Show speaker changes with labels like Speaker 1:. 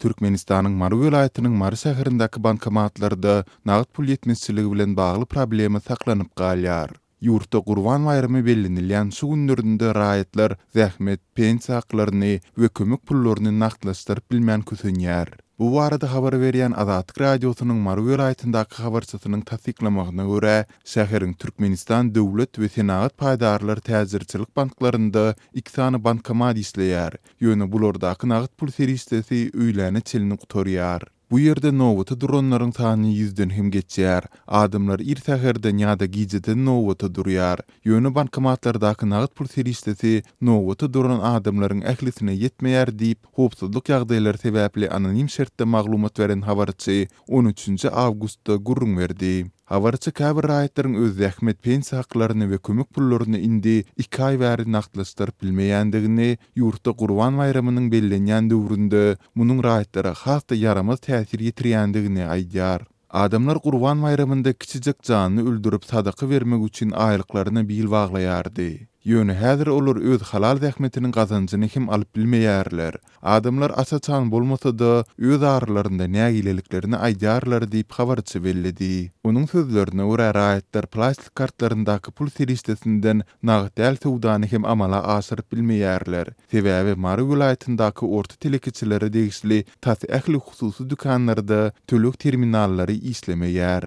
Speaker 1: Türkmenistanyň Mary welaýatynyň Mary şäherindäki bankomatlarda nagd pul ýetmezçiligi bilen bagly problema saklanyp galýar. Ýurtda Gurban bayramy bellenilýän şu günlerinde raýatlar zähmet, pensiýa haklaryny we kömek pullaryny nagdlaşdyryp bilmän küsünýär. Bu barada habar berýän Azatlyk radiosynyň Mary welaýatyndaky habarçysynyň tasdiklamagyna görä, şäheriň Türkmenistan döwlet we senagat paýdarlary täzirçilik banklarynda 2 sany bankomat işleýär. Ýöne bulardaky nagd pul seristesi öýläne çelini gutarýar. Bu ýerde nowata duranlaryň sany 100-den hem geçýär. Adamlar ir täherden ýa-da gijeden nowata durýar. Ýöne bankomatlardaky nagd pul seristesi nowata duran adamlaryň ählisine ýetmeýär diýip howpsuzlyk ýagdaýlary sebäpli anonim şertde maglumat beren habarçy 13 awgustda gurrun berdi. Habarçy käbir raýatlaryň öz zähmet pensiýa haklaryny we kömek pullaryny indi 2 aý bäri nagdlaşdyryp bilmeýändigini, ýurtda Gurban bayramynyň bellenýän döwründe munyň raýatlara hasda yaramaz täsir ýetirýändigini aýdýar. Adamlar Gurban bayramynda kiçijek janyny öldürüp sadaky bermek üçin aýlyklaryna bil baglaýardy. Ýöne häzir olar öz halal zähmetiniň gazanjyny hem alyp bilmeýärler. Adamlar asaçan bolmasa-da öz aralarynda nägileliklerini aýdýarlar diýip habarçy bellidi. Onuň sözlerine görä raýatlar plastik kartlaryndaky pul seristesinden nagd däl sowdany hem amala aşyryp bilmeýärler. Sebäbi Mary welaýatyndaky orta telekiçilere degisli tasy ähli hususy dükanlarda tölük terminallary işlemeýär.